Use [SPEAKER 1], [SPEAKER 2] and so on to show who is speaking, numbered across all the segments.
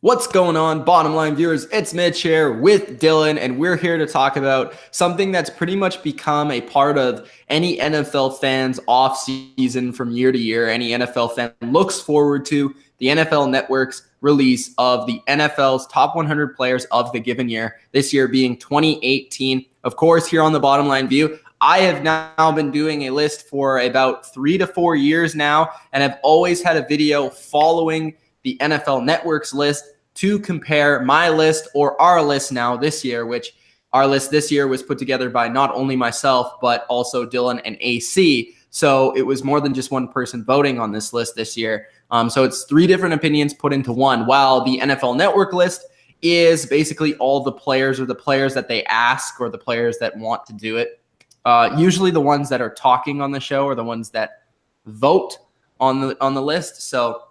[SPEAKER 1] What's going on, bottom line viewers? It's Mitch here with Dylan, and we're here to talk about something that's pretty much become a part of any NFL fan's off season from year to year. Any NFL fan looks forward to the NFL Network's release of the NFL's top 100 players of the given year, this year being 2018. Of course, here on the Bottom Line View, I have now been doing a list for about 3 to 4 years now, and I've always had a video following the NFL Network's list to compare my list or our list now this year, which our list this year was put together by not only myself, but also Dylan and AC. So it was more than just one person voting on this list this year. So it's 3 different opinions put into one, while the NFL Network list is basically all the players or the players that they ask or the players that want to do it. Usually the ones that are talking on the show are the ones that vote on the list. So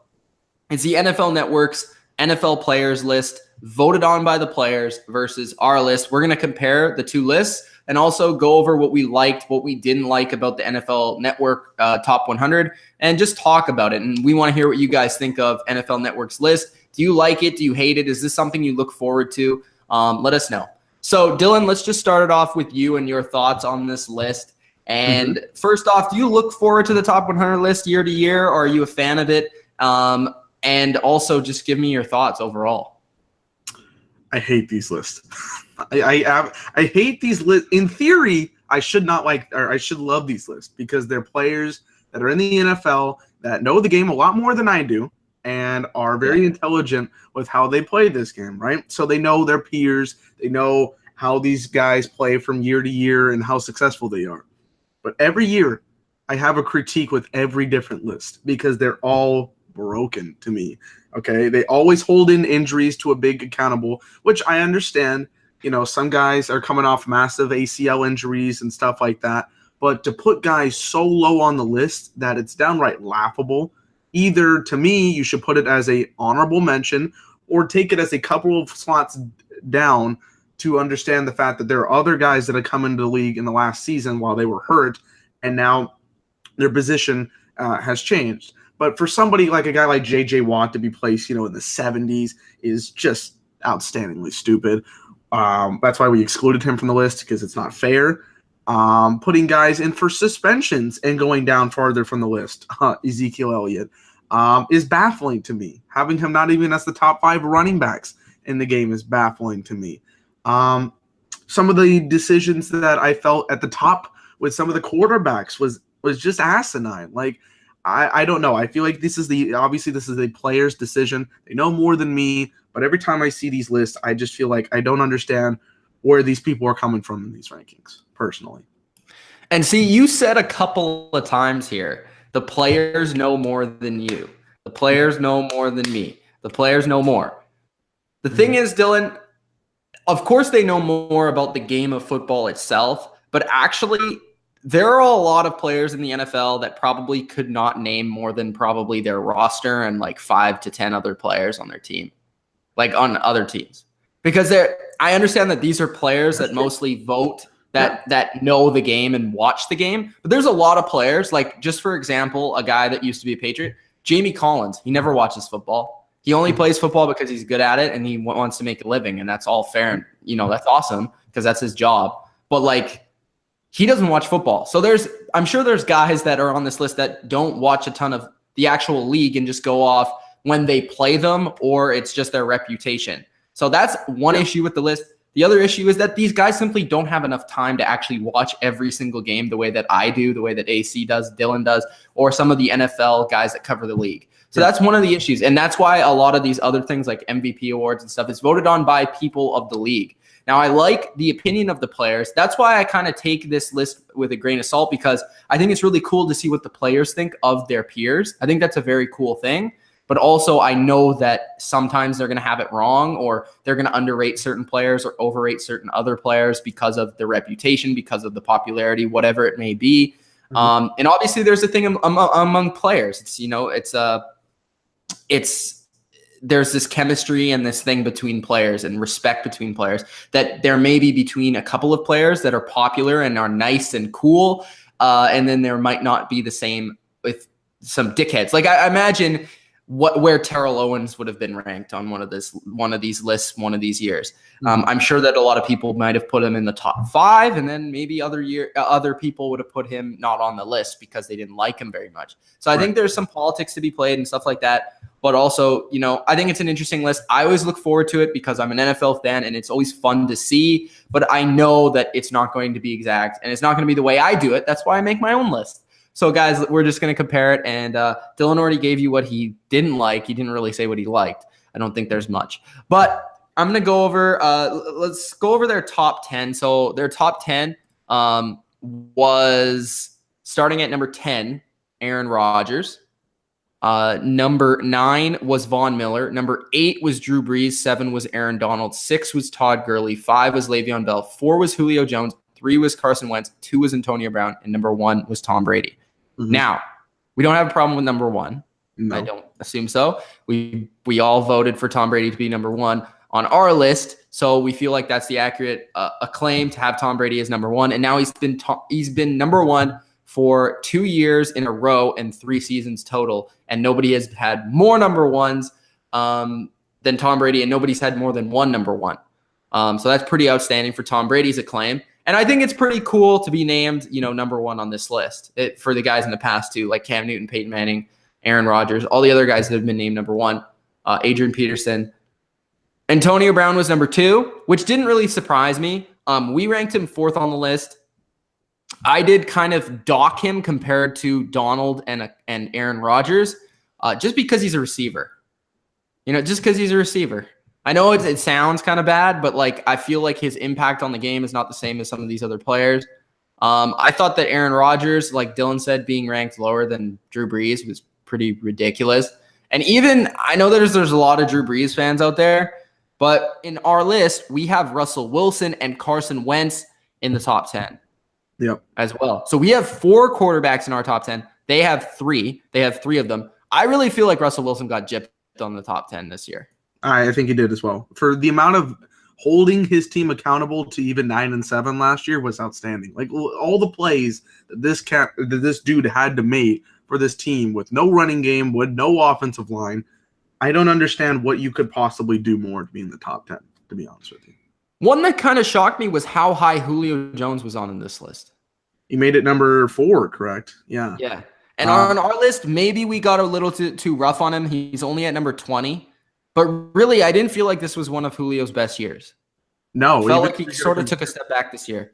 [SPEAKER 1] it's the NFL Network's NFL players list voted on by the players versus our list. We're going to compare the 2 lists and also go over what we liked, what we didn't like about the NFL Network top 100 and just talk about it. And we want to hear what you guys think of NFL Network's list. Do you like it? Do you hate it? Is this something you look forward to? Let us know. So Dylan, let's just start it off with you and your thoughts on this list. And First off, do you look forward to the top 100 list year to year, or are you a fan of it? And also just give me your thoughts overall.
[SPEAKER 2] I hate these lists. I hate these lists. In theory, I should love these lists because they're players that are in the NFL that know the game a lot more than I do and are very intelligent with how they play this game, right? So they know their peers. They know how these guys play from year to year and how successful they are. But every year, I have a critique with every different list because they're all broken to me. Okay, they always hold in injuries to a big accountable, which I understand. You know, some guys are coming off massive ACL injuries and stuff like that. But to put guys so low on the list that it's downright laughable, either to me, you should put it as a honorable mention or take it as a couple of slots down to understand the fact that there are other guys that have come into the league in the last season while they were hurt, and now their position has changed. But for somebody like a guy like J.J. Watt to be placed, in the 70s is just outstandingly stupid. That's why we excluded him from the list because it's not fair. Putting guys in for suspensions and going down farther from the list, Ezekiel Elliott, is baffling to me. Having him not even as the top 5 running backs in the game is baffling to me. Some of the decisions that I felt at the top with some of the quarterbacks was just asinine. Like, I don't know. I feel like this is a player's decision. They know more than me, but every time I see these lists, I just feel like I don't understand where these people are coming from in these rankings, personally.
[SPEAKER 1] And see, you said a couple of times here, the players know more than you. The players know more than me. The players know more. The thing is, Dylan, of course they know more about the game of football itself, but actually there are a lot of players in the NFL that probably could not name more than probably their roster and like 5 to 10 other players on their team, like on other teams. Because I understand that these are players that mostly vote, that know the game and watch the game. But there's a lot of players, like just for example, a guy that used to be a Patriot, Jamie Collins. He never watches football. He only plays football because he's good at it and he wants to make a living. And that's all fair. And, that's awesome because that's his job. But like, he doesn't watch football. So I'm sure there's guys that are on this list that don't watch a ton of the actual league and just go off when they play them, or it's just their reputation. So that's one issue with the list. The other issue is that these guys simply don't have enough time to actually watch every single game the way that I do, the way that AC does, Dylan does, or some of the NFL guys that cover the league. So that's one of the issues. And that's why a lot of these other things like MVP awards and stuff is voted on by people of the league. Now, I like the opinion of the players. That's why I kind of take this list with a grain of salt, because I think it's really cool to see what the players think of their peers. I think that's a very cool thing. But also, I know that sometimes they're going to have it wrong, or they're going to underrate certain players or overrate certain other players because of their reputation, because of the popularity, whatever it may be. And obviously, there's a thing among players. There's this chemistry and this thing between players and respect between players that there may be between a couple of players that are popular and are nice and cool. And then there might not be the same with some dickheads. Like I imagine where Terrell Owens would have been ranked on one of these lists one of these years. I'm sure that a lot of people might have put him in the top 5, and then maybe other people would have put him not on the list because they didn't like him very much. So I think there's some politics to be played and stuff like that. But also, I think it's an interesting list. I always look forward to it because I'm an NFL fan and it's always fun to see. But I know that it's not going to be exact and it's not going to be the way I do it. That's why I make my own list. So, guys, we're just going to compare it. And Dylan already gave you what he didn't like. He didn't really say what he liked. I don't think there's much. But I'm going to go over let's go over their top 10. So their top 10 was starting at number 10, Aaron Rodgers. Number 9 was Von Miller. Number 8 was Drew Brees. 7 was Aaron Donald. 6 was Todd Gurley. 5 was Le'Veon Bell. 4 was Julio Jones. 3 was Carson Wentz. 2 was Antonio Brown. And number 1 was Tom Brady. Now, we don't have a problem with number 1. No. I don't assume so. We all voted for Tom Brady to be number 1 on our list. So we feel like that's the accurate acclaim to have Tom Brady as number 1. And now he's been number 1 for 2 years in a row and 3 seasons total. And nobody has had more number 1s than Tom Brady, and nobody's had more than 1 number 1. So that's pretty outstanding for Tom Brady's acclaim. And I think it's pretty cool to be named, number 1 on this list for the guys in the past too, like Cam Newton, Peyton Manning, Aaron Rodgers, all the other guys that have been named number 1, Adrian Peterson. Antonio Brown was number 2, which didn't really surprise me. We ranked him 4th on the list. I did kind of dock him compared to Donald and Aaron Rodgers just because he's a receiver. Just because he's a receiver. I know it sounds kind of bad, but I feel like his impact on the game is not the same as some of these other players. I thought that Aaron Rodgers, like Dylan said, being ranked lower than Drew Brees was pretty ridiculous. And even I know there's a lot of Drew Brees fans out there, but in our list, we have Russell Wilson and Carson Wentz in the top 10.
[SPEAKER 2] Yep.
[SPEAKER 1] As well. So we have 4 quarterbacks in our top 10. They have 3. They have 3 of them. I really feel like Russell Wilson got gypped on the top 10 this year.
[SPEAKER 2] I think he did as well. For the amount of holding his team accountable to even 9-7 last year was outstanding. All the plays that this dude had to make for this team with no running game, with no offensive line. I don't understand what you could possibly do more to be in the top 10, to be honest with you.
[SPEAKER 1] One that kind of shocked me was how high Julio Jones was on in this list.
[SPEAKER 2] He made it number 4, correct? Yeah.
[SPEAKER 1] Yeah. And on our list, maybe we got a little too rough on him. He's only at number 20. But really, I didn't feel like this was one of Julio's best years.
[SPEAKER 2] No.
[SPEAKER 1] I felt like he sort of took a step back this year.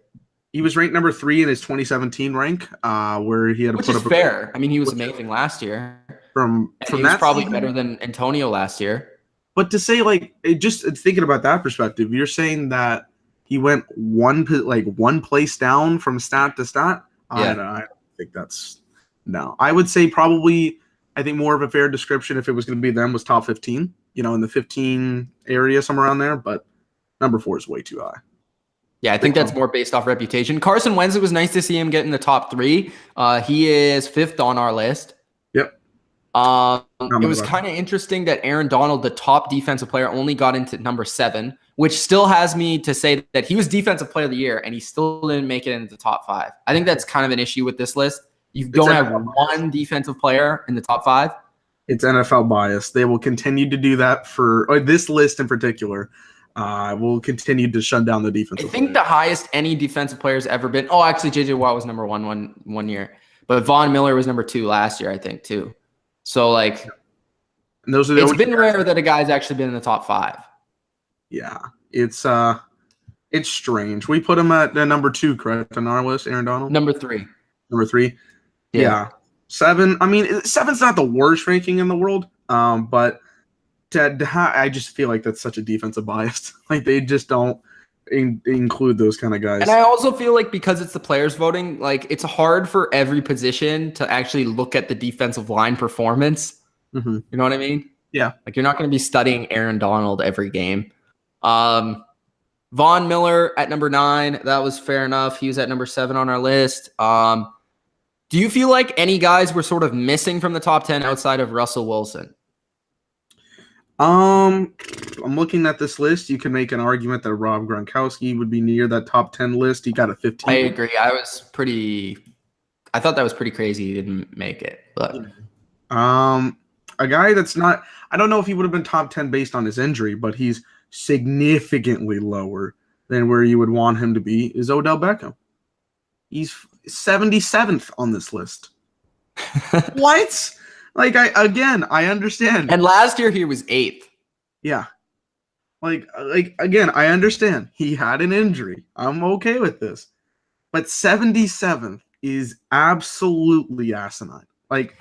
[SPEAKER 2] He was ranked number 3 in his 2017 rank, where he had to
[SPEAKER 1] Which
[SPEAKER 2] put
[SPEAKER 1] is
[SPEAKER 2] up
[SPEAKER 1] fair. I mean, he was amazing last year.
[SPEAKER 2] From
[SPEAKER 1] he was probably better than Antonio last year.
[SPEAKER 2] But to say, just thinking about that perspective, you're saying that he went one place down from stat to stat?
[SPEAKER 1] Yeah.
[SPEAKER 2] I don't think that's – no. I would say probably – I think more of a fair description if it was going to be them was top 15, in the 15 area, somewhere around there. But number 4 is way too high.
[SPEAKER 1] Yeah, I think that's more based off reputation. Carson Wentz, it was nice to see him get in the top 3. He is 5th on our list.
[SPEAKER 2] Yep.
[SPEAKER 1] It was kind of interesting that Aaron Donald, the top defensive player, only got into number 7, which still has me to say that he was defensive player of the year and he still didn't make it into the top 5. I think that's kind of an issue with this list. You don't have one defensive player in the top 5.
[SPEAKER 2] It's NFL bias. They will continue to do that for this list in particular. Will continue to shut down the defensive.
[SPEAKER 1] I think the highest any defensive player has ever been. Oh, actually, J.J. Watt was number 1 year, but Von Miller was number 2 last year, I think, too. So, and those are it's been rare that a guy's actually been in the top 5.
[SPEAKER 2] Yeah, it's strange. We put him at number 2, correct, on our list, Aaron Donald?
[SPEAKER 1] Number 3.
[SPEAKER 2] Number 3? Yeah. 7. I mean, 7's not the worst ranking in the world, but I just feel like that's such a defensive bias. They just don't include those kind of guys.
[SPEAKER 1] And I also feel like because it's the players voting, it's hard for every position to actually look at the defensive line performance.
[SPEAKER 2] Mm-hmm.
[SPEAKER 1] You know what I mean?
[SPEAKER 2] Yeah.
[SPEAKER 1] You're not going to be studying Aaron Donald every game. Von Miller at number 9, that was fair enough. He was at number 7 on our list. Do you feel like any guys were sort of missing from the top 10 outside of Russell Wilson?
[SPEAKER 2] I'm looking at this list. You can make an argument that Rob Gronkowski would be near that top 10 list. He got a 15.
[SPEAKER 1] I agree. I thought that was pretty crazy he didn't make it. But
[SPEAKER 2] a guy that's not. I don't know if he would have been top 10 based on his injury, but he's significantly lower than where you would want him to be. Is Odell Beckham? He's 77th on this list. What? Like I understand.
[SPEAKER 1] And last year he was 8th.
[SPEAKER 2] Yeah. Like again, I understand. He had an injury. I'm okay with this. But 77th is absolutely asinine. Like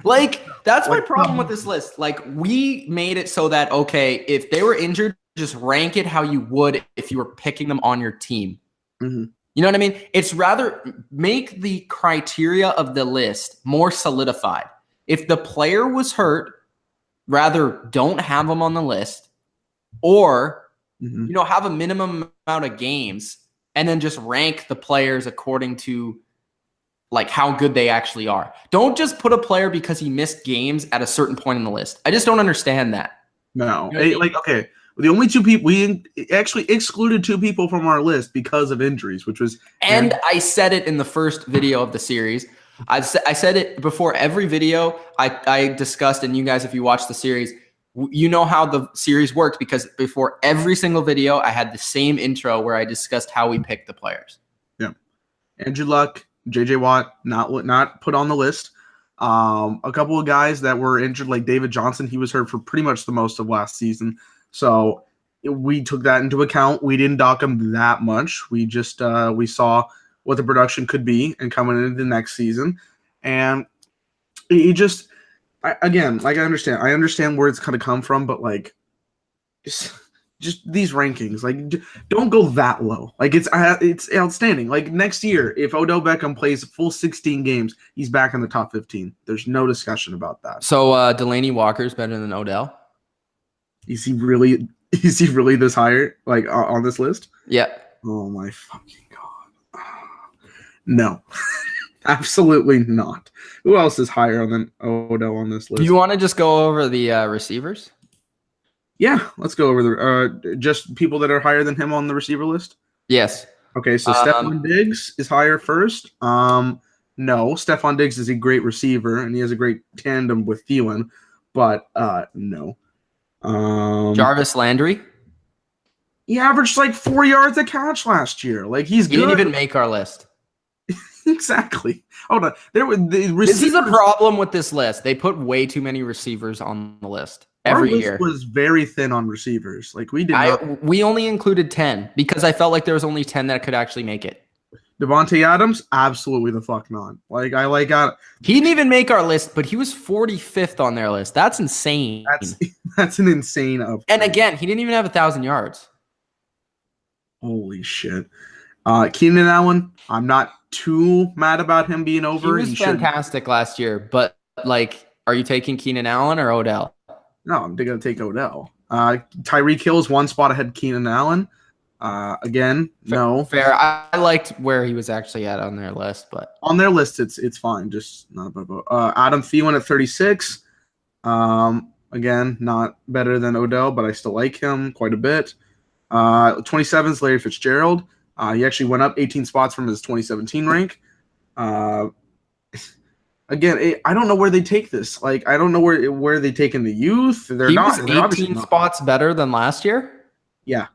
[SPEAKER 1] that's my problem with this list. Like, we made it so that, okay, if they were injured, just rank it how you would if you were picking them on your team.
[SPEAKER 2] Mm-hmm.
[SPEAKER 1] You know what I mean? It's rather make the criteria of the list more solidified. If the player was hurt, rather don't have them on the list, or have a minimum amount of games and then just rank the players according to like how good they actually are. Don't just put a player because he missed games at a certain point in the list. I just don't understand that.
[SPEAKER 2] No. You know okay. The only 2 people, we actually excluded 2 people from our list because of injuries, which was...
[SPEAKER 1] And I said it in the first video of the series. I said it before every video I discussed, and you guys, if you watch the series, you know how the series worked, because before every single video, I had the same intro where I discussed how we picked the players.
[SPEAKER 2] Yeah. Andrew Luck, J.J. Watt, not put on the list. A couple of guys that were injured, like David Johnson, he was hurt for pretty much the most of last season. So we took that into account. We didn't dock him that much. We just we saw what the production could be and coming into the next season. And he just, I understand where it's going to come from, but like just these rankings, like don't go that low. Like it's outstanding. Like next year, if Odell Beckham plays full 16 games, he's back in the top 15. There's no discussion about that.
[SPEAKER 1] So Delaney Walker's better than Odell?
[SPEAKER 2] Is he really this higher, like on this list?
[SPEAKER 1] Yeah.
[SPEAKER 2] Oh my fucking God. No, absolutely not. Who else is higher than Odell on this list?
[SPEAKER 1] Do you want to just go over the receivers?
[SPEAKER 2] Yeah, let's go over the just people that are higher than him on the receiver list.
[SPEAKER 1] Yes.
[SPEAKER 2] Okay, so Stephon Diggs is higher first. No, Stephon Diggs is a great receiver, and he has a great tandem with Thielen, but no.
[SPEAKER 1] Jarvis Landry?
[SPEAKER 2] He averaged like 4 yards a catch last year. Like he
[SPEAKER 1] didn't even make our list.
[SPEAKER 2] Exactly. Hold on.
[SPEAKER 1] This is a problem with this list. They put way too many receivers on the list every year.
[SPEAKER 2] Our list was very thin on receivers. Like
[SPEAKER 1] we only included 10 because I felt like there was only 10 that could actually make it.
[SPEAKER 2] Davante Adams, absolutely the fuck not.
[SPEAKER 1] He didn't even make our list, but he was 45th on their list. That's insane.
[SPEAKER 2] That's an insane upgrade.
[SPEAKER 1] And again, he didn't even have 1,000 yards.
[SPEAKER 2] Holy shit. Keenan Allen, I'm not too mad about him being over.
[SPEAKER 1] He was fantastic last year, but like, are you taking Keenan Allen or Odell?
[SPEAKER 2] No, I'm going to take Odell. Tyreek Hill is 1 spot ahead of Keenan Allen. Again, no.
[SPEAKER 1] Fair. I liked where he was actually at on their list, but
[SPEAKER 2] on their list, it's fine. Just not above. Adam Thielen at 36. Again, not better than Odell, but I still like him quite a bit. 27 is Larry Fitzgerald. He actually went up 18 spots from his 2017 rank. Again, I don't know where they take this. Like, I don't know where they take in the youth. They're not.
[SPEAKER 1] He was 18 spots better than last year?
[SPEAKER 2] Yeah.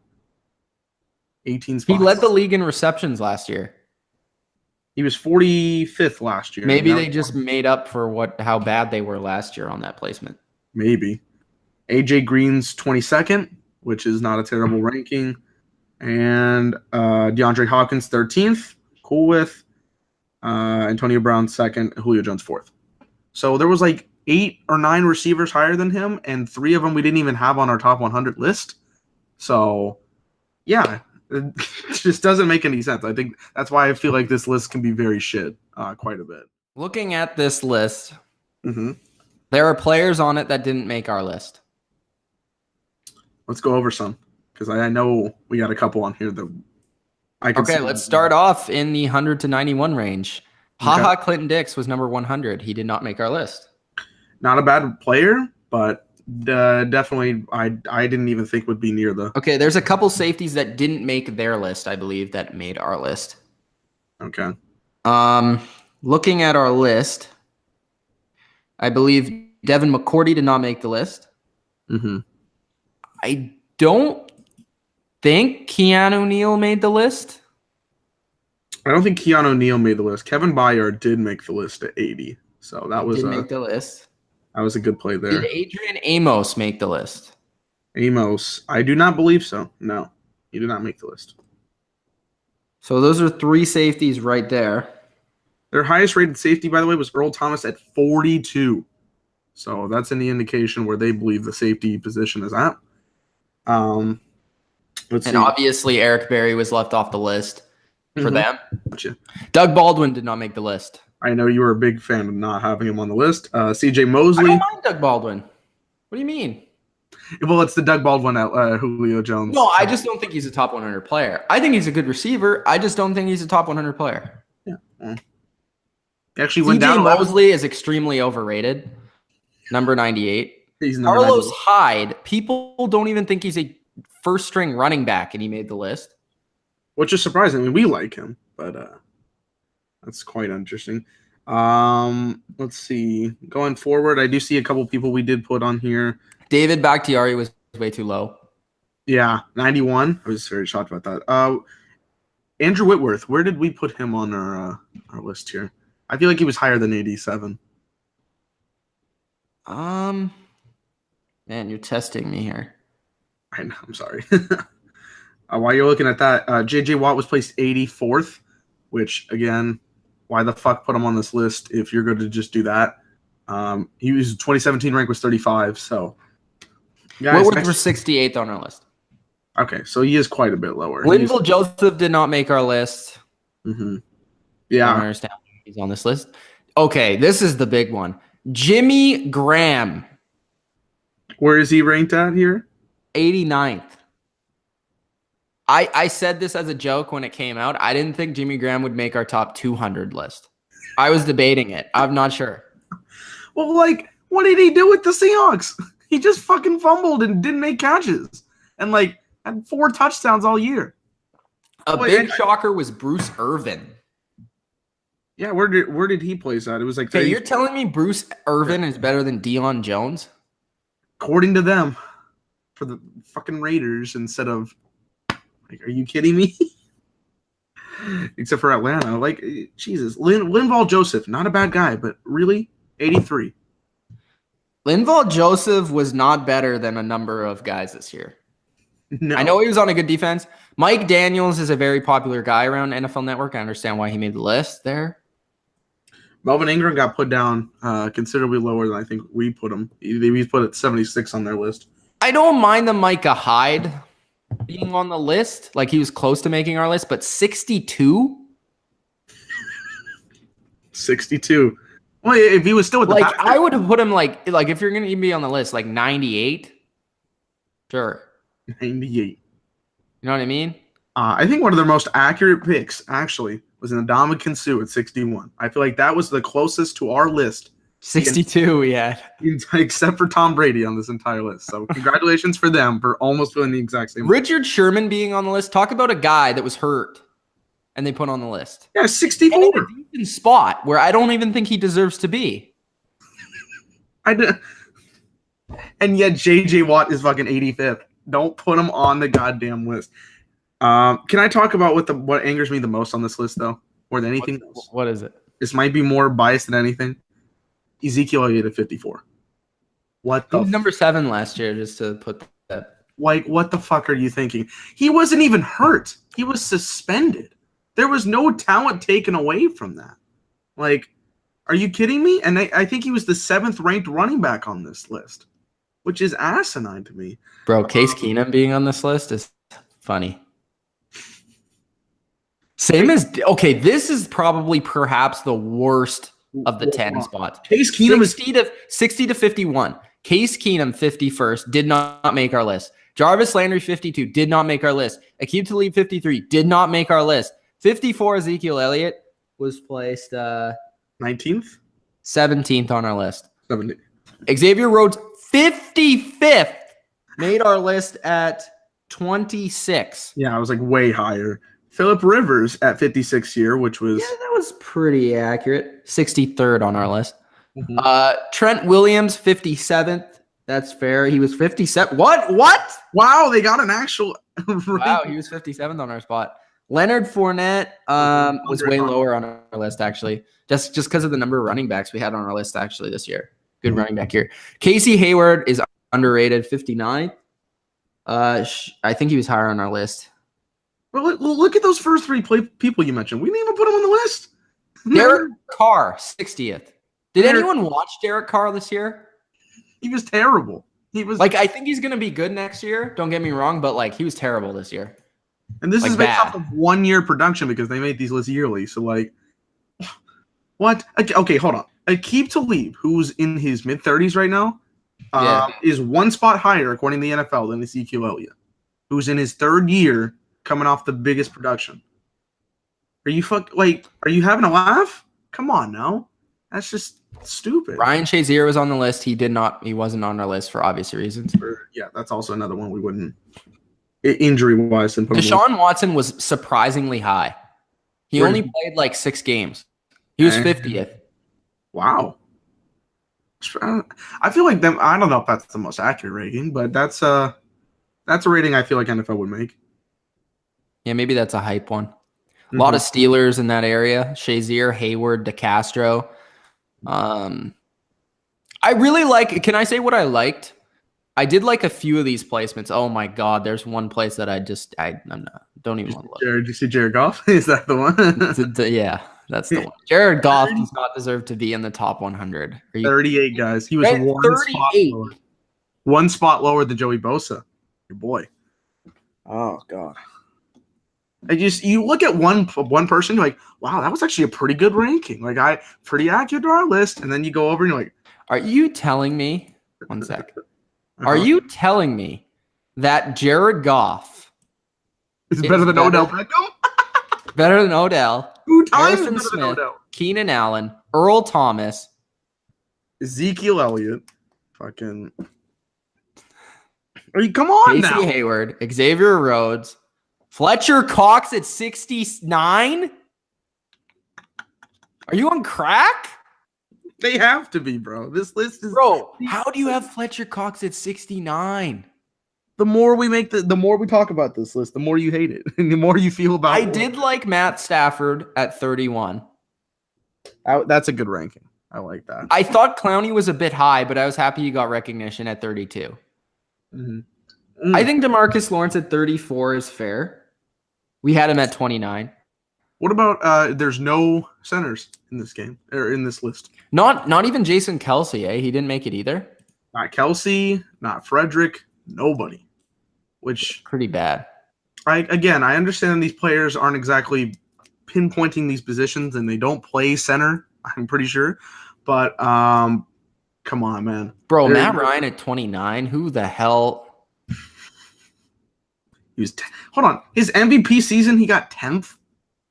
[SPEAKER 2] 18 spots.
[SPEAKER 1] He led the league in receptions last year.
[SPEAKER 2] He was 45th last year.
[SPEAKER 1] Maybe they just made up for how bad they were last year on that placement.
[SPEAKER 2] Maybe. AJ Green's 22nd, which is not a terrible ranking. And DeAndre Hopkins 13th. Cool with. Antonio Brown 2nd. Julio Jones 4th. So there was like 8 or 9 receivers higher than him, and 3 of them we didn't even have on our top 100 list. So, yeah. It just doesn't make any sense. I think that's why I feel like this list can be very shit quite a bit.
[SPEAKER 1] Looking at this list, there are players on it that didn't make our list.
[SPEAKER 2] Let's go over some, because I know we got a couple on here that I can see.
[SPEAKER 1] Okay, let's start off in the 100 to 91 range. HaHa Clinton Dix was number 100. He did not make our list.
[SPEAKER 2] Not a bad player, but definitely I didn't even think would be near the.
[SPEAKER 1] Okay, there's a couple safeties that didn't make their list, I believe, that made our list.
[SPEAKER 2] Okay.
[SPEAKER 1] Looking at our list, I believe Devin McCourty did not make the list.
[SPEAKER 2] Mm-hmm.
[SPEAKER 1] I don't think Keanu Neal made the list.
[SPEAKER 2] I don't think Keanu Neal made the list. Kevin Byard did make the list at 80. So that was
[SPEAKER 1] make the list.
[SPEAKER 2] That was a good play there.
[SPEAKER 1] Did Adrian Amos make the list?
[SPEAKER 2] Amos, I do not believe so. No, he did not make the list.
[SPEAKER 1] So those are 3 safeties right there.
[SPEAKER 2] Their highest rated safety, by the way, was Earl Thomas at 42. So that's any indication where they believe the safety position is at. Let's see.
[SPEAKER 1] Obviously Eric Berry was left off the list for them.
[SPEAKER 2] Gotcha.
[SPEAKER 1] Doug Baldwin did not make the list.
[SPEAKER 2] I know you were a big fan of not having him on the list. CJ Mosley.
[SPEAKER 1] I don't mind Doug Baldwin. What do you mean?
[SPEAKER 2] Well, it's the Doug Baldwin at Julio Jones.
[SPEAKER 1] No, I just don't think he's a top 100 player. I think he's a good receiver. I just don't think he's a top 100 player.
[SPEAKER 2] Yeah. He actually went down.
[SPEAKER 1] CJ Mosley is extremely overrated. Number 98.
[SPEAKER 2] He's number
[SPEAKER 1] Carlos
[SPEAKER 2] 98.
[SPEAKER 1] Hyde. People don't even think he's a first-string running back, and he made the list.
[SPEAKER 2] Which is surprising. I mean, we like him, but that's quite interesting. Let's see. Going forward, I do see a couple people we did put on here.
[SPEAKER 1] David Bakhtiari was way too low.
[SPEAKER 2] Yeah, 91. I was very shocked about that. Andrew Whitworth, where did we put him on our list here? I feel like he was higher than 87.
[SPEAKER 1] Man, you're testing me here.
[SPEAKER 2] I know, I'm sorry. While you're looking at that, J.J. Watt was placed 84th, which, again, why the fuck put him on this list if you're going to just do that? He was 2017 rank was 35, so. Guys,
[SPEAKER 1] Whitworth was 68th on our list.
[SPEAKER 2] Okay, so he is quite a bit lower.
[SPEAKER 1] Linval Joseph did not make our list.
[SPEAKER 2] Mm-hmm. Yeah.
[SPEAKER 1] I don't understand why he's on this list. Okay, this is the big one. Jimmy Graham.
[SPEAKER 2] Where is he ranked at here?
[SPEAKER 1] 89th. I said this as a joke when it came out. I didn't think Jimmy Graham would make our top 200 list. I was debating it. I'm not sure.
[SPEAKER 2] Well, like, what did he do with the Seahawks? He just fucking fumbled and didn't make catches. And, like, had 4 touchdowns all year.
[SPEAKER 1] Big shocker was Bruce Irvin.
[SPEAKER 2] Yeah, where did he place at? It was like...
[SPEAKER 1] Okay, you're telling me Bruce Irvin is better than Deion Jones?
[SPEAKER 2] According to them. For the fucking Raiders instead of... Like, are you kidding me? Except for Atlanta. Like, Jesus. Linval Joseph, not a bad guy, but really? 83.
[SPEAKER 1] Linval Joseph was not better than a number of guys this year.
[SPEAKER 2] No.
[SPEAKER 1] I know he was on a good defense. Mike Daniels is a very popular guy around NFL Network. I understand why he made the list there.
[SPEAKER 2] Welven Ingram got put down considerably lower than I think we put him. He put at 76 on their list. I
[SPEAKER 1] don't mind the Micah Hyde being on the list. Like, he was close to making our list, but 62?
[SPEAKER 2] 62. Well, if he was still with the
[SPEAKER 1] Packers, I would have put him like if you're going to be on the list, like 98. Sure.
[SPEAKER 2] 98.
[SPEAKER 1] You know what I mean?
[SPEAKER 2] I think one of their most accurate picks, actually, was an Ndamukong Suh at 61. I feel like that was the closest to our list.
[SPEAKER 1] 62, yeah.
[SPEAKER 2] Except for Tom Brady on this entire list. So congratulations for them for almost feeling the exact same.
[SPEAKER 1] Richard Sherman being on the list. Talk about a guy that was hurt and they put on the list.
[SPEAKER 2] Yeah, 64.
[SPEAKER 1] And in a decent spot where I don't even think he deserves to be.
[SPEAKER 2] And yet J.J. Watt is fucking 85th. Don't put him on the goddamn list. Can I talk about what angers me the most on this list, though? More than anything else?
[SPEAKER 1] What is it?
[SPEAKER 2] This might be more biased than anything. Ezekiel Elliott at 54. What the?
[SPEAKER 1] He was number 7 last year, just to put that.
[SPEAKER 2] Like, what the fuck are you thinking? He wasn't even hurt. He was suspended. There was no talent taken away from that. Like, are you kidding me? And I think he was the 7th ranked running back on this list, which is asinine to me.
[SPEAKER 1] Bro, Case Keenum being on this list is funny. Same as, okay, this is probably perhaps the worst of the 10 spots.
[SPEAKER 2] Case Keenum
[SPEAKER 1] 60 to 51. Case Keenum 51st did not make our list. Jarvis Landry 52 did not make our list. Aqib Talib 53 did not make our list. 54 Ezekiel Elliott was placed
[SPEAKER 2] 19th,
[SPEAKER 1] 17th on our list.
[SPEAKER 2] 70.
[SPEAKER 1] Xavier Rhodes 55th made our list at 26.
[SPEAKER 2] Yeah, I was like way higher. Phillip Rivers at 56 here, which was...
[SPEAKER 1] Yeah, that was pretty accurate. 63rd on our list. Trent Williams, 57th. That's fair. He was 57. What?
[SPEAKER 2] Wow, they got an actual.
[SPEAKER 1] Wow, he was 57th on our spot. Leonard Fournette was way lower on our list, actually. Just because of the number of running backs we had on our list, actually, this year. Good running back here. Casey Hayward is underrated, 59th. I think he was higher on our list.
[SPEAKER 2] Well, look at those first three people you mentioned. We didn't even put him on the list.
[SPEAKER 1] Derek Carr, 60th. Did anyone watch Derek Carr this year?
[SPEAKER 2] He was terrible. He was
[SPEAKER 1] I think he's going to be good next year. Don't get me wrong, but he was terrible this year.
[SPEAKER 2] And this is based off of 1 year production because they made these lists yearly. So what? Okay, hold on. Aqib Talib, who's in his mid-30s right now, is 1 spot higher according to the NFL than Ezekiel Elliott, who's in his 3rd year coming off the biggest production. Are you are you having a laugh? Come on now. That's just stupid.
[SPEAKER 1] Ryan Shazier was on the list. He wasn't on our list for obvious reasons.
[SPEAKER 2] That's also another one we wouldn't injury-wise.
[SPEAKER 1] Deshaun Watson was surprisingly high. He only played 6 games. He was 50th.
[SPEAKER 2] Wow. I feel like I don't know if that's the most accurate rating, but that's a rating I feel like NFL would make.
[SPEAKER 1] Yeah, maybe that's a hype one. A lot of Steelers in that area. Shazier, Hayward, DeCastro. I really can I say what I liked? I did like a few of these placements. Oh my God, there's one place that don't even want to look.
[SPEAKER 2] Did you see Jared Goff? Is that the one?
[SPEAKER 1] Yeah, that's the one. Jared Goff does not deserve to be in the top 100.
[SPEAKER 2] 38 guys. He was 38. 1 spot lower than Joey Bosa, your boy. Oh God. You look at one person, you're like, wow, that was actually a pretty good ranking. Pretty accurate to our list. And then you go over and you're like,
[SPEAKER 1] are you telling me? One sec. Are you telling me that Jared Goff
[SPEAKER 2] is better than Odell Beckham?
[SPEAKER 1] Better than Odell.
[SPEAKER 2] 2 times
[SPEAKER 1] Harrison
[SPEAKER 2] better
[SPEAKER 1] Smith,
[SPEAKER 2] than Odell.
[SPEAKER 1] Keenan Allen, Earl Thomas,
[SPEAKER 2] Ezekiel Elliott. Fucking. Come on now.
[SPEAKER 1] Casey Hayward, Xavier Rhodes, Fletcher Cox at 69? Are you on crack?
[SPEAKER 2] They have to be, bro. This list is...
[SPEAKER 1] Bro, how do you have Fletcher Cox at 69?
[SPEAKER 2] The more we talk about this list, the more you hate it. And the more you feel about it.
[SPEAKER 1] I did like Matt Stafford at 31.
[SPEAKER 2] That's a good ranking. I like that.
[SPEAKER 1] I thought Clowney was a bit high, but I was happy he got recognition at 32. I think DeMarcus Lawrence at 34 is fair. We had him at 29.
[SPEAKER 2] What about there's no centers in this game or in this list?
[SPEAKER 1] Not even Jason Kelce, eh? He didn't make it either.
[SPEAKER 2] Not Kelce, not Frederick, nobody. Which
[SPEAKER 1] pretty bad.
[SPEAKER 2] I understand these players aren't exactly pinpointing these positions and they don't play center, I'm pretty sure. But come on, man.
[SPEAKER 1] Bro, Matt Ryan at 29. Who the hell?
[SPEAKER 2] Hold on. His MVP season, he got 10th.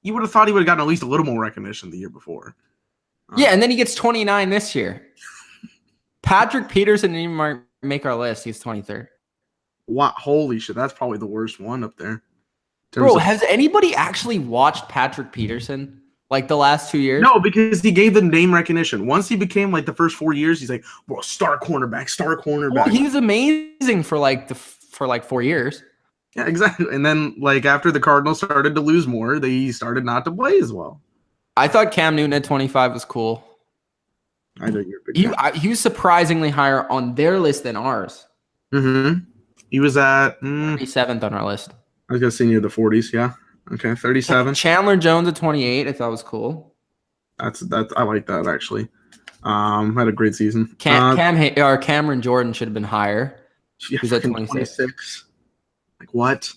[SPEAKER 2] You would have thought he would have gotten at least a little more recognition the year before.
[SPEAKER 1] Yeah, and then he gets 29 this year. Patrick Peterson didn't even make our list. He's 23rd.
[SPEAKER 2] Wow, holy shit. That's probably the worst one up there.
[SPEAKER 1] Bro, has anybody actually watched Patrick Peterson the last 2 years?
[SPEAKER 2] No, because he gave them name recognition. Once he became the first 4 years, he's like, bro, star cornerback.
[SPEAKER 1] Well, he was amazing for 4 years.
[SPEAKER 2] Yeah, exactly. And then, after the Cardinals started to lose more, they started not to play as well.
[SPEAKER 1] I thought Cam Newton at 25 was cool.
[SPEAKER 2] I know you're a big fan.
[SPEAKER 1] He was surprisingly higher on their list than ours.
[SPEAKER 2] Mm-hmm. He was at
[SPEAKER 1] 37th on our list.
[SPEAKER 2] I was going to say near the 40s, yeah. Okay, 37.
[SPEAKER 1] Chandler Jones at 28, I thought was cool.
[SPEAKER 2] That's I like that, actually. Had a great season.
[SPEAKER 1] Cameron Jordan should have been higher.
[SPEAKER 2] Yeah,
[SPEAKER 1] He's at 26.
[SPEAKER 2] What?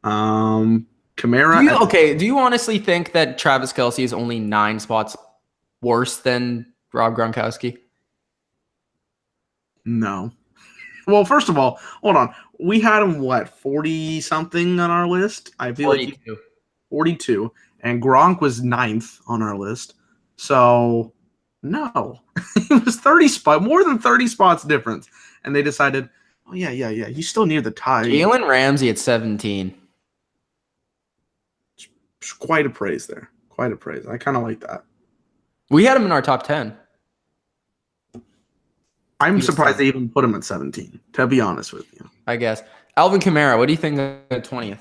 [SPEAKER 2] Kamara.
[SPEAKER 1] Do you honestly think that Travis Kelce is only 9 spots worse than Rob Gronkowski?
[SPEAKER 2] No. Well, first of all, hold on. We had him, 40-something on our list? I feel
[SPEAKER 1] 42.
[SPEAKER 2] 42. And Gronk was 9th on our list. So, no. It was more than 30 spots difference. And they decided, oh, yeah. He's still near the tie.
[SPEAKER 1] Jalen Ramsey at 17.
[SPEAKER 2] Quite a praise there. Quite a praise. I kind of like that.
[SPEAKER 1] We had him in our top 10.
[SPEAKER 2] I'm surprised they even put him at 17, to be honest with you.
[SPEAKER 1] I guess. Alvin Kamara, what do you think at 20th?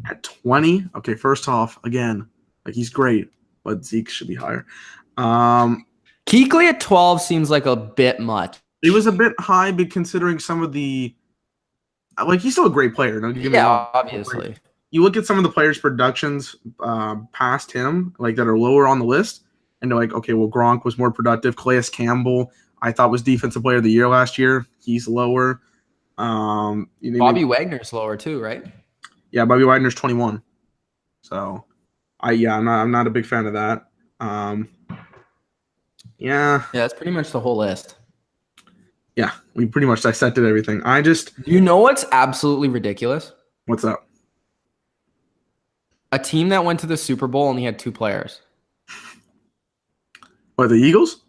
[SPEAKER 2] At 20? Okay, first off, again, like he's great, but Zeke should be higher.
[SPEAKER 1] Kuechly at 12 seems like a bit much.
[SPEAKER 2] It was a bit high, but considering some of the like he's still a great player. Don't get me wrong.
[SPEAKER 1] Obviously.
[SPEAKER 2] You look at some of the players' productions past him, like that are lower on the list, and they're like, okay, well, Gronk was more productive. Calais Campbell, I thought was Defensive Player of the Year last year. He's lower.
[SPEAKER 1] Bobby Wagner's lower too, right?
[SPEAKER 2] Yeah, Bobby Wagner's 21. So, I'm not a big fan of that. Yeah,
[SPEAKER 1] that's pretty much the whole list.
[SPEAKER 2] Yeah, we pretty much dissected everything.
[SPEAKER 1] Do you know what's absolutely ridiculous?
[SPEAKER 2] What's up?
[SPEAKER 1] A team that went to the Super Bowl only had 2 players.
[SPEAKER 2] What, the Eagles?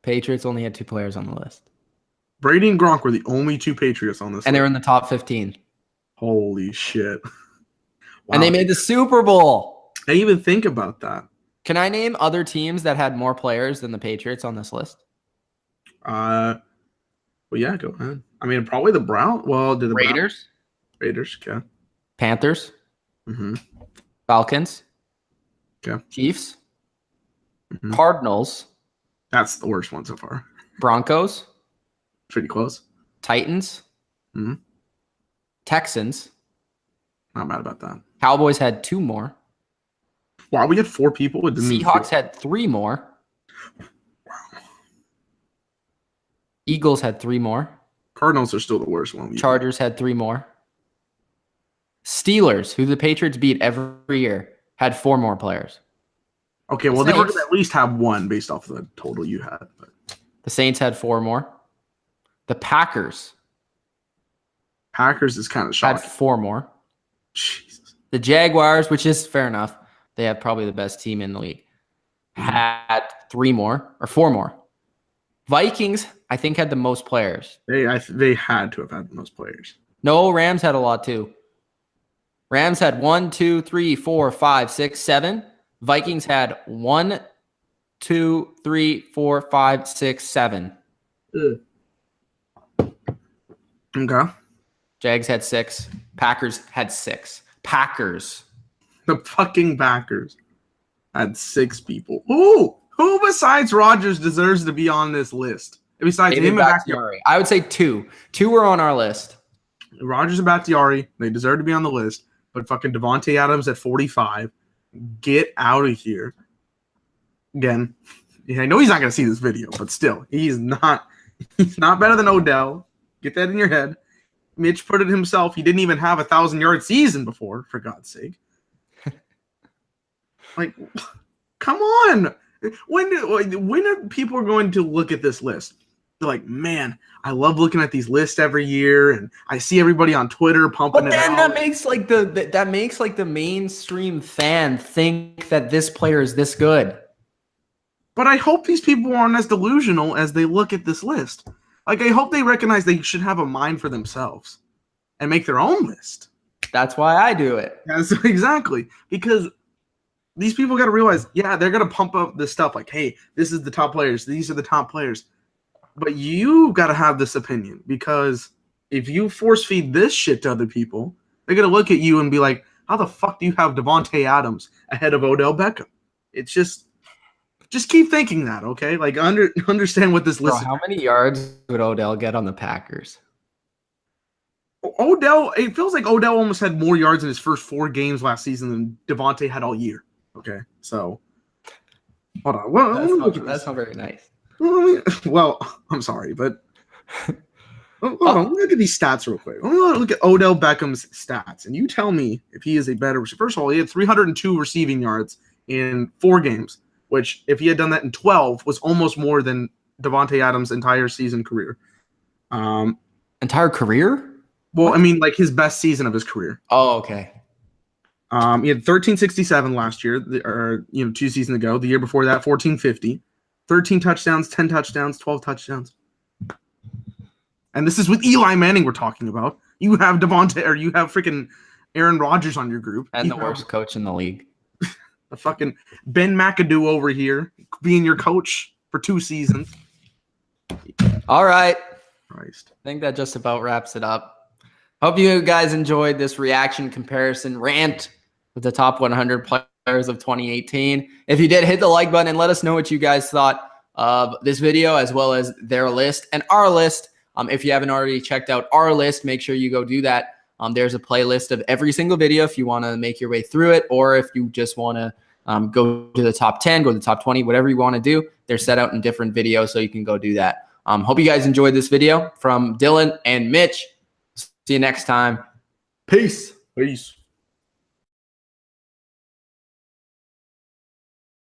[SPEAKER 1] Patriots only had 2 players on the list.
[SPEAKER 2] Brady and Gronk were the only 2 Patriots on this list.
[SPEAKER 1] And they were in the top 15.
[SPEAKER 2] Holy shit. Wow.
[SPEAKER 1] And they made the Super Bowl.
[SPEAKER 2] I didn't even think about that.
[SPEAKER 1] Can I name other teams that had more players than the Patriots on this list?
[SPEAKER 2] Well, yeah, go ahead. I mean, probably the Browns. Well, did the
[SPEAKER 1] Raiders?
[SPEAKER 2] Raiders, okay.
[SPEAKER 1] Panthers?
[SPEAKER 2] Mm-hmm.
[SPEAKER 1] Falcons?
[SPEAKER 2] Okay.
[SPEAKER 1] Chiefs?
[SPEAKER 2] Mm-hmm.
[SPEAKER 1] Cardinals?
[SPEAKER 2] That's the worst one so far.
[SPEAKER 1] Broncos?
[SPEAKER 2] Pretty close.
[SPEAKER 1] Titans?
[SPEAKER 2] Mm-hmm.
[SPEAKER 1] Texans?
[SPEAKER 2] Not mad about that.
[SPEAKER 1] Cowboys had 2 more.
[SPEAKER 2] Wow, we had 4 people.
[SPEAKER 1] Seahawks had 3 more.
[SPEAKER 2] Wow.
[SPEAKER 1] Eagles had 3 more.
[SPEAKER 2] Cardinals are still the worst one.
[SPEAKER 1] Chargers had 3 more. Steelers, who the Patriots beat every year, had 4 more players.
[SPEAKER 2] Okay, well, they were going to at least have 1 based off of the total you had. But.
[SPEAKER 1] The Saints had 4 more. The Packers
[SPEAKER 2] is kind of shocking.
[SPEAKER 1] Had 4 more.
[SPEAKER 2] Jesus.
[SPEAKER 1] The Jaguars, which is fair enough, they have probably the best team in the league, had 3 more or 4 more. Vikings, I think, had the most players.
[SPEAKER 2] They had to have had the most players.
[SPEAKER 1] No, Rams had a lot too. Rams had 1, 2, 3, 4, 5, 6, 7. Vikings had 1, 2, 3, 4, 5, 6, 7.
[SPEAKER 2] Okay.
[SPEAKER 1] Jags had 6. Packers had 6. Packers.
[SPEAKER 2] The fucking Packers had 6 people. Who besides Rodgers deserves to be on this list? Besides him and Bakhtiari.
[SPEAKER 1] I would say 2. 2 were on our list.
[SPEAKER 2] Rodgers and Bakhtiari, they deserve to be on the list. But fucking Davante Adams at 45. Get out of here. Again, I know he's not going to see this video, but still, he's not better than Odell. Get that in your head. Mitch put it himself. He didn't even have a 1,000-yard season before, for God's sake. Like, come on. When are people going to look at this list? They're like, man, I love looking at these lists every year, and I see everybody on Twitter pumping it out. But then
[SPEAKER 1] that makes the mainstream fan think that this player is this good.
[SPEAKER 2] But I hope these people aren't as delusional as they look at this list. Like, I hope they recognize they should have a mind for themselves and make their own list.
[SPEAKER 1] That's why I do it.
[SPEAKER 2] Yes, exactly. Because these people got to realize, yeah, they're going to pump up this stuff like, hey, this is the top players. These are the top players. But you got to have this opinion, because if you force feed this shit to other people, they're going to look at you and be like, how the fuck do you have Davante Adams ahead of Odell Beckham? It's just keep thinking that, okay? Like, understand what this list is.
[SPEAKER 1] How many yards would Odell get on the Packers?
[SPEAKER 2] Odell, it feels like Odell almost had more yards in his first 4 games last season than Davante had all year. Okay, so hold on. Well,
[SPEAKER 1] that's not very nice.
[SPEAKER 2] Well, I'm sorry, but hold on. Look at these stats real quick. Look at Odell Beckham's stats, and you tell me if he is a better receiver. First of all, he had 302 receiving yards in 4 games, which, if he had done that in 12, was almost more than Davante Adams' entire season career.
[SPEAKER 1] Entire career?
[SPEAKER 2] Well, I mean, like his best season of his career.
[SPEAKER 1] Oh, okay.
[SPEAKER 2] He had 1367 last year, or 2 seasons ago. The year before that, 1450. 13 touchdowns, 10 touchdowns, 12 touchdowns. And this is with Eli Manning we're talking about. You have you have freaking Aaron Rodgers on your group.
[SPEAKER 1] And the worst coach in the league.
[SPEAKER 2] The fucking Ben McAdoo over here being your coach for 2 seasons.
[SPEAKER 1] All right.
[SPEAKER 2] Christ.
[SPEAKER 1] I think that just about wraps it up. Hope you guys enjoyed this reaction comparison rant with the top 100 players of 2018. If you did, hit the like button and let us know what you guys thought of this video as well as their list and our list. If you haven't already checked out our list, make sure you go do that. There's a playlist of every single video if you want to make your way through it, or if you just want to go to the top 10, go to the top 20, whatever you want to do. They're set out in different videos, so you can go do that. Hope you guys enjoyed this video from Dylan and Mitch. See you next time. Peace.
[SPEAKER 2] Peace.